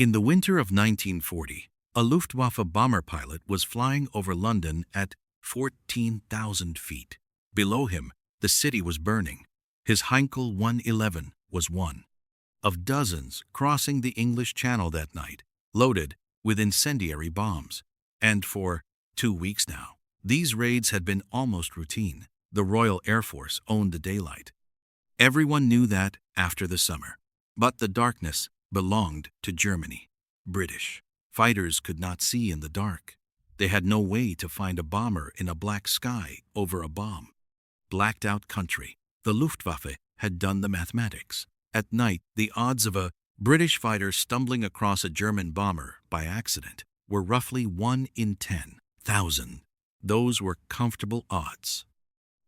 In the winter of 1940, a Luftwaffe bomber pilot was flying over London at 14,000 feet. Below him, the city was burning. His Heinkel 111 was one of dozens crossing the English Channel that night, loaded with incendiary bombs. And for 2 weeks now, these raids had been almost routine. The Royal Air Force owned the daylight. Everyone knew that after the summer. But the darkness belonged to Germany. British fighters could not see in the dark. They had no way to find a bomber in a black sky over a bomb. Blacked out country. The Luftwaffe had done the mathematics. At night, the odds of a British fighter stumbling across a German bomber by accident were roughly 1 in 10,000. Those were comfortable odds.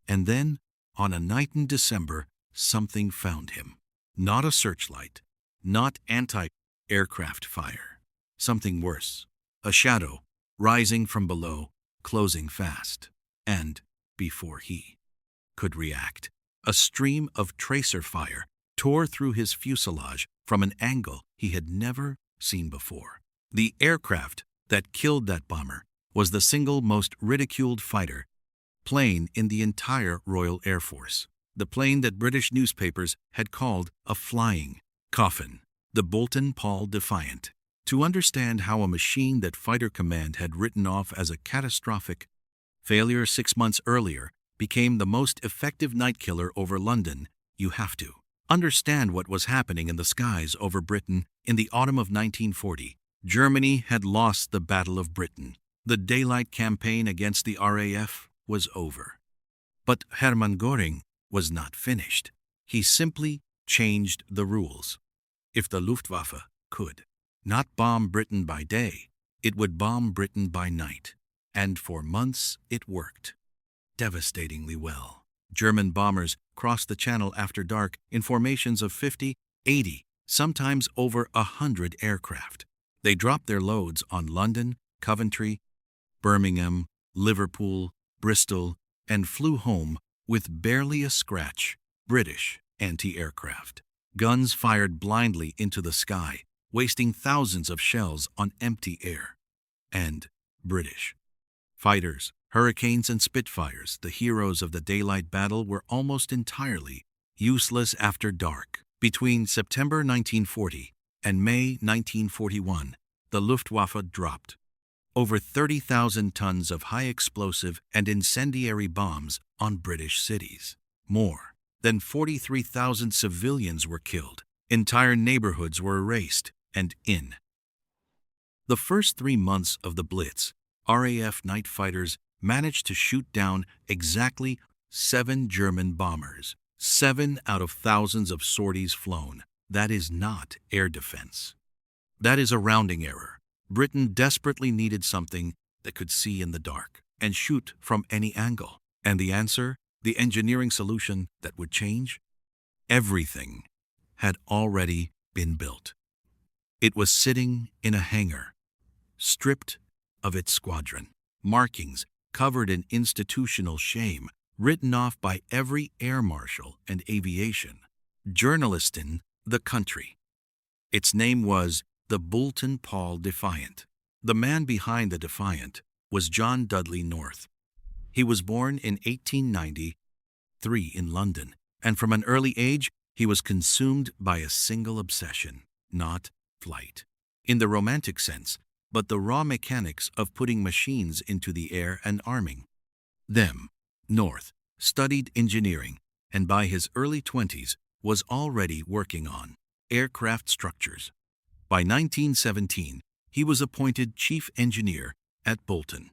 And then, on a night in December, something found him. Not a searchlight, not anti-aircraft fire. Something worse. A shadow, rising from below, closing fast. And, before he could react, a stream of tracer fire tore through his fuselage from an angle he had never seen before. The aircraft that killed that bomber was the single most ridiculed fighter plane in the entire Royal Air Force. The plane that British newspapers had called a flying coffin, the Boulton Paul Defiant. To understand how a machine that Fighter Command had written off as a catastrophic failure 6 months earlier became the most effective night killer over London, you have to understand what was happening in the skies over Britain in the autumn of 1940. Germany had lost the Battle of Britain. The daylight campaign against the RAF was over. But Hermann Göring was not finished. He simply changed the rules. If the Luftwaffe could not bomb Britain by day, it would bomb Britain by night. And for months it worked devastatingly well. German bombers crossed the Channel after dark in formations of 50, 80, sometimes over 100 aircraft. They dropped their loads on London, Coventry, Birmingham, Liverpool, Bristol, and flew home with barely a scratch. British anti-aircraft guns fired blindly into the sky, wasting thousands of shells on empty air. And British fighters, Hurricanes and Spitfires, the heroes of the daylight battle, were almost entirely useless after dark. Between September 1940 and May 1941, the Luftwaffe dropped over 30,000 tons of high-explosive and incendiary bombs on British cities. More than 43,000 civilians were killed. Entire neighborhoods were erased, and in the first 3 months of the Blitz, RAF night fighters managed to shoot down exactly 7 German bombers. 7 out of thousands of sorties flown. That is not air defense. That is a rounding error. Britain desperately needed something that could see in the dark and shoot from any angle. And the answer, the engineering solution that would change everything, had already been built. It was sitting in a hangar, stripped of its squadron, markings covered in institutional shame, written off by every air marshal and aviation journalist in the country. Its name was the Boulton Paul Defiant. The man behind the Defiant was John Dudley North. He was born in 1893 in London, and from an early age he was consumed by a single obsession, not flight in the romantic sense, but the raw mechanics of putting machines into the air and arming them. North studied engineering, and by his early 20s was already working on aircraft structures. By 1917, he was appointed chief engineer at Boulton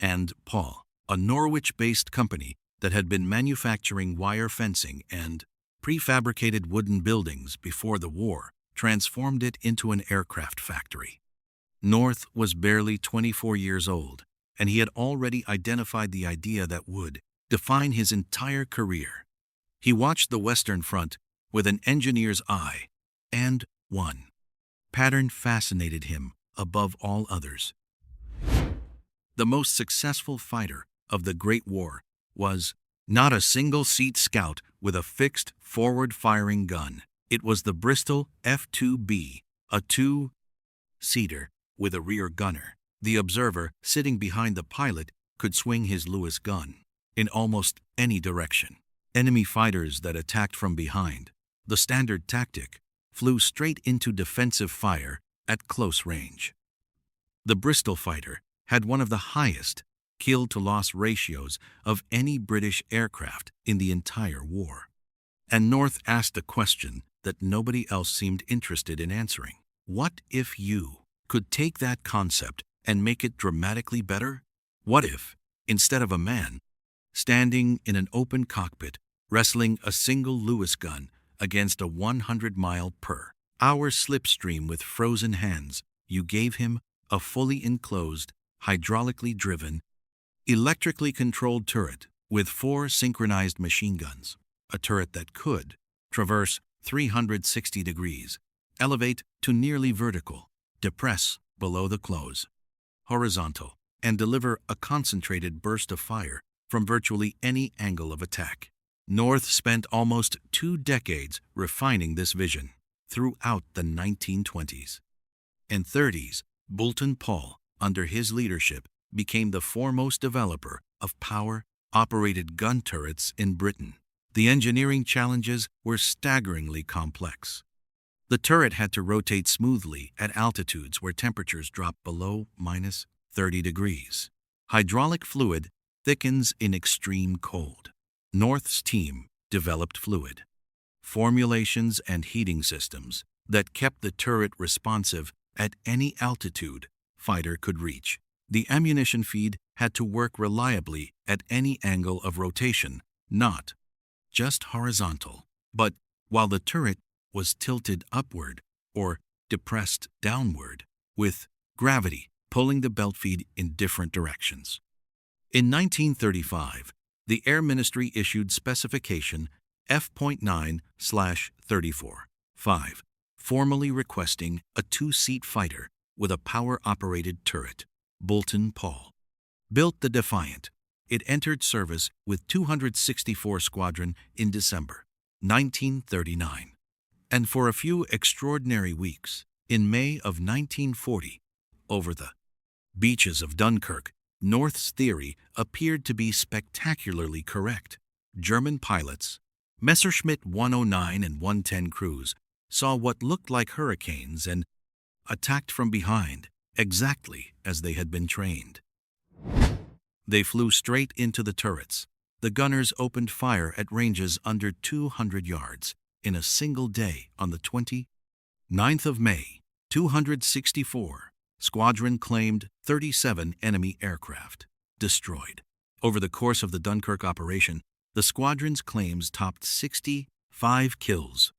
and Paul, a Norwich-based company that had been manufacturing wire fencing and prefabricated wooden buildings before the war, transformed it into an aircraft factory. North was barely 24 years old, and he had already identified the idea that would define his entire career. He watched the Western Front with an engineer's eye, and one pattern fascinated him above all others. The most successful fighter of the Great War was not a single-seat Scout with a fixed forward-firing gun. It was the Bristol F-2B, a seater with a rear gunner. The observer, sitting behind the pilot, could swing his Lewis gun in almost any direction. Enemy fighters that attacked from behind, the standard tactic, flew straight into defensive fire at close range. The Bristol fighter had one of the highest kill-to-loss ratios of any British aircraft in the entire war. And North asked a question that nobody else seemed interested in answering. What if you could take that concept and make it dramatically better? What if, instead of a man standing in an open cockpit wrestling a single Lewis gun against a 100-mile-per-hour slipstream with frozen hands, you gave him a fully enclosed, hydraulically driven, electrically controlled turret with 4 synchronized machine guns, a turret that could traverse 360 degrees, elevate to nearly vertical, depress below the close, horizontal, and deliver a concentrated burst of fire from virtually any angle of attack. North spent almost 2 decades refining this vision throughout the 1920s and 30s. Boulton Paul, under his leadership, became the foremost developer of power-operated gun turrets in Britain. The engineering challenges were staggeringly complex. The turret had to rotate smoothly at altitudes where temperatures drop below minus 30 degrees. Hydraulic fluid thickens in extreme cold. North's team developed fluid formulations and heating systems that kept the turret responsive at any altitude fighter could reach. The ammunition feed had to work reliably at any angle of rotation, not just horizontal, but while the turret was tilted upward or depressed downward, with gravity pulling the belt feed in different directions. In 1935, the Air Ministry issued specification F.9/34-5, formally requesting a 2-seat fighter with a power-operated turret. Boulton Paul built the Defiant. It entered service with 264 Squadron in December 1939. And for a few extraordinary weeks, in May of 1940, over the beaches of Dunkirk, North's theory appeared to be spectacularly correct. German pilots, Messerschmitt 109 and 110 crews, saw what looked like hurricanes and attacked from behind, exactly as they had been trained. They flew straight into the turrets. The gunners opened fire at ranges under 200 yards. In a single day, on the 29th of May, 264 Squadron claimed 37 enemy aircraft destroyed. Over the course of the Dunkirk operation, the squadron's claims topped 65 kills.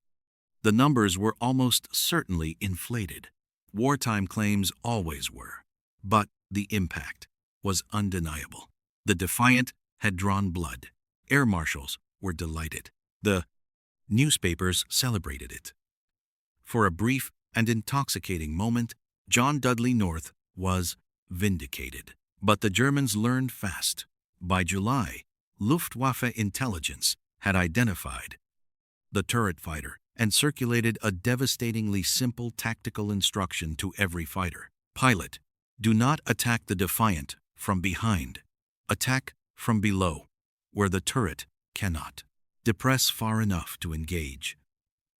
The numbers were almost certainly inflated. Wartime claims always were, but the impact was undeniable. The Defiant had drawn blood. Air marshals were delighted. The newspapers celebrated it. For a brief and intoxicating moment, John Dudley North was vindicated. But the Germans learned fast. By July, Luftwaffe intelligence had identified the turret fighter and circulated a devastatingly simple tactical instruction to every fighter. Pilot, do not attack the Defiant from behind. Attack from below, where the turret cannot. Depress far enough to engage.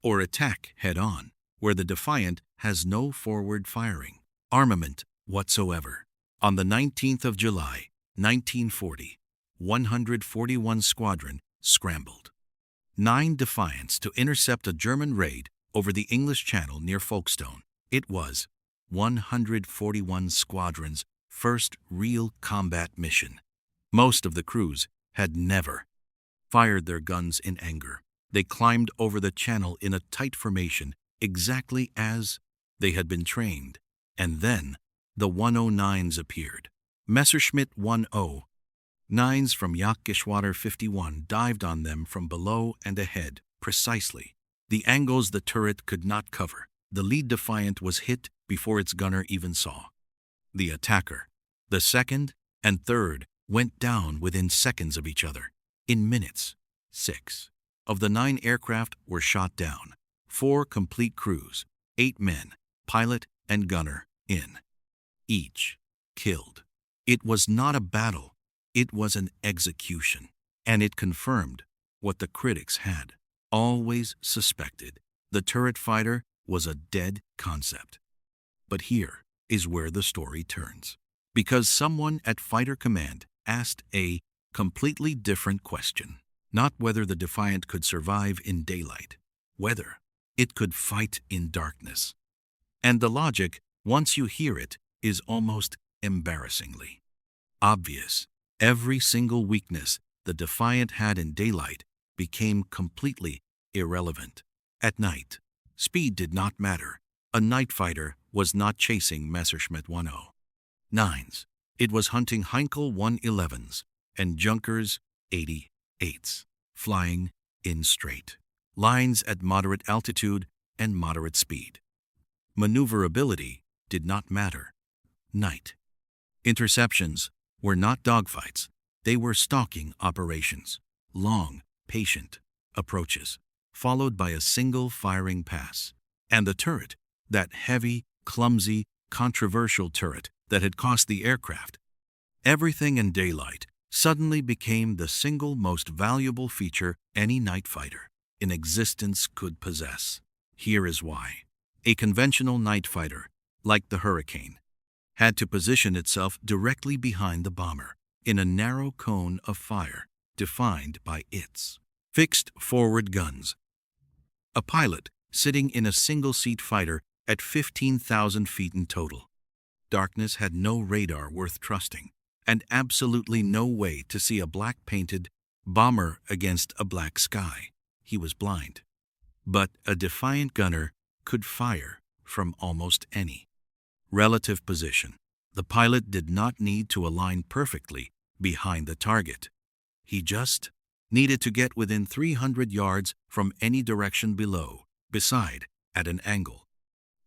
Or attack head-on, where the Defiant has no forward firing armament whatsoever. On the 19th of July, 1940, 141 Squadron scrambled 9 Defiants to intercept a German raid over the English Channel near Folkestone. It was 141 Squadron's first real combat mission. Most of the crews had never fired their guns in anger. They climbed over the channel in a tight formation exactly as they had been trained. And then the 109s appeared. Messerschmitt 109s from Jagdgeschwader 51 dived on them from below and ahead, precisely the angles the turret could not cover. The lead Defiant was hit before its gunner even saw the attacker. The second and third went down within seconds of each other. In minutes, 6 of the 9 aircraft were shot down. 4 complete crews, 8 men, pilot and gunner, in. Each killed. It was not a battle, it was an execution. And it confirmed what the critics had always suspected. The turret fighter was a dead concept. But here is where the story turns. Because someone at Fighter Command asked a completely different question. Not whether the Defiant could survive in daylight, whether it could fight in darkness. And the logic, once you hear it, is almost embarrassingly obvious. Every single weakness the Defiant had in daylight became completely irrelevant. At night, speed did not matter. A night fighter was not chasing Messerschmitt 109s. It was hunting Heinkel 111s and Junkers 88s, flying in straight lines at moderate altitude and moderate speed. Maneuverability did not matter. Night interceptions were not dogfights. They were stalking operations, long, patient approaches, followed by a single firing pass. And the turret, that heavy, clumsy, controversial turret that had cost the aircraft everything in daylight, suddenly became the single most valuable feature any night fighter in existence could possess. Here is why. A conventional night fighter, like the Hurricane, had to position itself directly behind the bomber in a narrow cone of fire defined by its fixed forward guns. A pilot sitting in a single-seat fighter at 15,000 feet in total. Darkness had no radar worth trusting, and absolutely no way to see a black-painted bomber against a black sky. He was blind. But a Defiant gunner could fire from almost any relative position. The pilot did not need to align perfectly behind the target. He just needed to get within 300 yards from any direction below, beside, at an angle.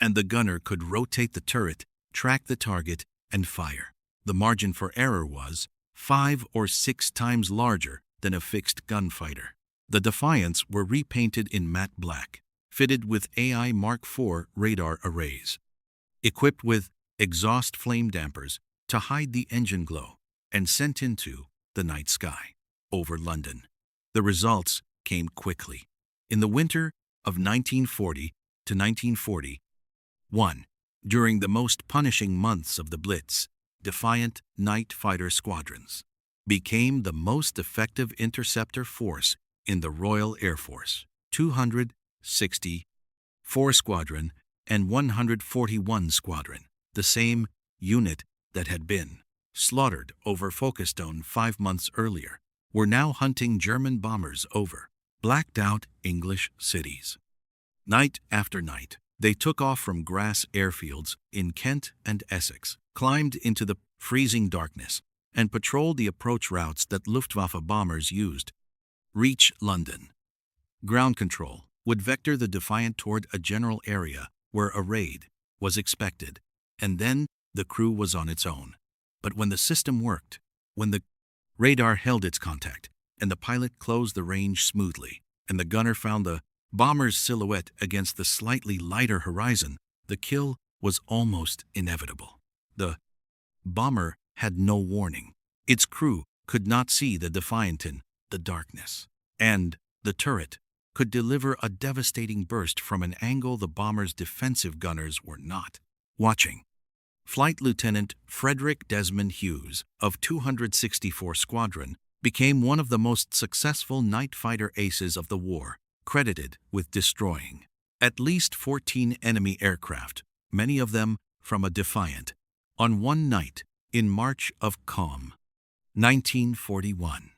And the gunner could rotate the turret, track the target, and fire. The margin for error was 5 or 6 times larger than a fixed gunfighter. The Defiants were repainted in matte black, fitted with AI Mark IV radar arrays, equipped with exhaust flame dampers to hide the engine glow, and sent into the night sky over London. The results came quickly. In the winter of 1940 to 1941, during the most punishing months of the Blitz, Defiant night fighter squadrons became the most effective interceptor force in the Royal Air Force. 264 Squadron and 141 Squadron, the same unit that had been slaughtered over Folkestone 5 months earlier, were now hunting German bombers over blacked-out English cities. Night after night, they took off from grass airfields in Kent and Essex, climbed into the freezing darkness, and patrolled the approach routes that Luftwaffe bombers used. Reach London. Ground control would vector the Defiant toward a general area where a raid was expected, and then the crew was on its own. But when the system worked, when the radar held its contact, and the pilot closed the range smoothly, and the gunner found the bomber's silhouette against the slightly lighter horizon, the kill was almost inevitable. The bomber had no warning. Its crew could not see the Defiant in the darkness, and the turret could deliver a devastating burst from an angle the bomber's defensive gunners were not watching. Flight Lieutenant Frederick Desmond Hughes of 264 Squadron became one of the most successful night fighter aces of the war, credited with destroying at least 14 enemy aircraft, many of them from a Defiant, on one night in March of calm 1941.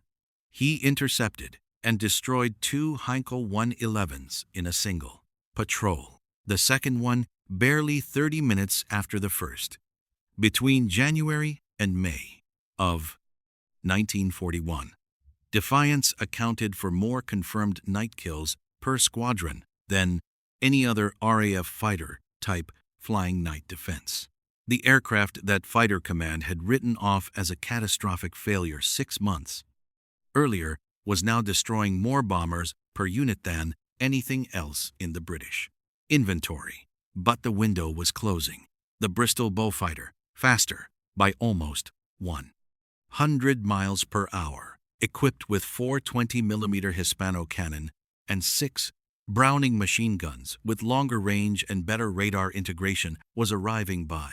He intercepted and destroyed 2 Heinkel 111s in a single patrol, the second one barely 30 minutes after the first. Between January and May of 1941, Defiants accounted for more confirmed night kills per squadron than any other RAF fighter-type flying night defense. The aircraft that Fighter Command had written off as a catastrophic failure 6 months earlier was now destroying more bombers per unit than anything else in the British inventory. But the window was closing. The Bristol Beaufighter, faster by almost 100 miles per hour, equipped with 4 20mm Hispano cannon and 6 Browning machine guns with longer range and better radar integration, was arriving by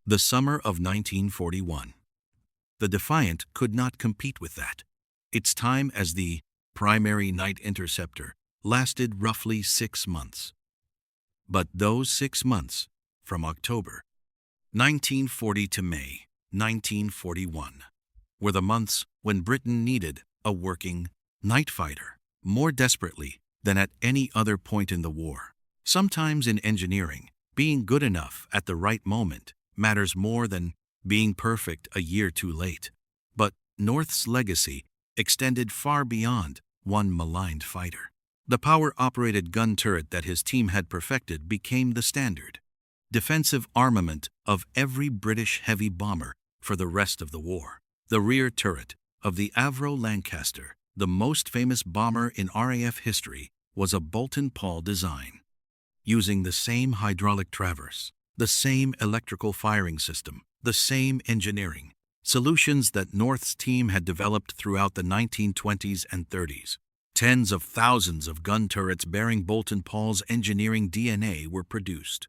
the summer of 1941. The Defiant could not compete with that. Its time as the primary night interceptor lasted roughly 6 months. But those 6 months, from October 1940 to May 1941, were the months when Britain needed a working night fighter more desperately than at any other point in the war. Sometimes in engineering, being good enough at the right moment matters more than being perfect a year too late. But North's legacy extended far beyond one maligned fighter. The power-operated gun turret that his team had perfected became the standard defensive armament of every British heavy bomber for the rest of the war. The rear turret of the Avro Lancaster, the most famous bomber in RAF history, was a Boulton Paul design. Using the same hydraulic traverse, the same electrical firing system, the same engineering solutions that North's team had developed throughout the 1920s and 30s. Tens of thousands of gun turrets bearing Boulton Paul's engineering DNA were produced.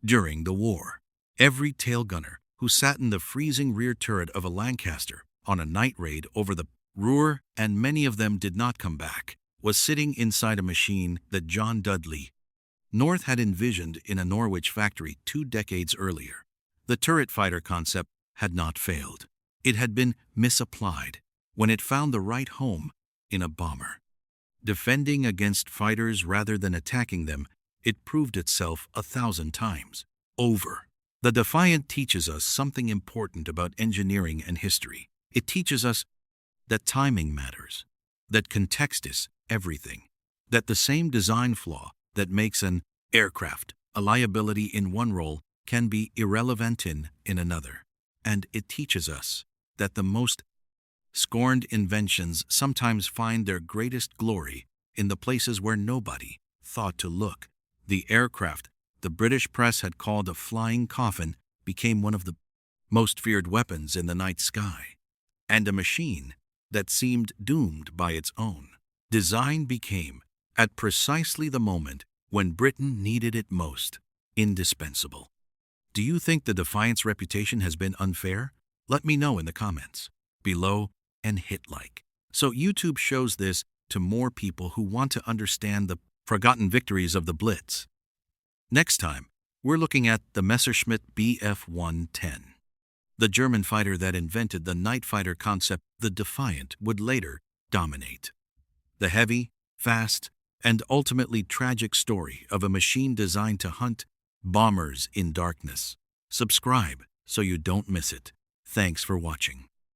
During the war, every tail gunner who sat in the freezing rear turret of a Lancaster on a night raid over the Ruhr, and many of them did not come back, was sitting inside a machine that John Dudley North had envisioned in a Norwich factory 2 decades earlier. The turret fighter concept had not failed. It had been misapplied when it found the right home in a bomber. Defending against fighters rather than attacking them, it proved itself 1,000 times over. The Defiant teaches us something important about engineering and history. It teaches us that timing matters, that context is everything, that the same design flaw that makes an aircraft a liability in one role can be irrelevant in another. And it teaches us that the most scorned inventions sometimes find their greatest glory in the places where nobody thought to look. The aircraft the British press had called a flying coffin became one of the most feared weapons in the night sky, and a machine that seemed doomed by its own design became, at precisely the moment when Britain needed it most, indispensable. Do you think the Defiant's reputation has been unfair? Let me know in the comments below and hit like, so YouTube shows this to more people who want to understand the forgotten victories of the Blitz. Next time, we're looking at the Messerschmitt Bf 110. The German fighter that invented the night fighter concept. The Defiant would later dominate the heavy, fast, and ultimately tragic story of a machine designed to hunt bombers in darkness. Subscribe so you don't miss it. Thanks for watching.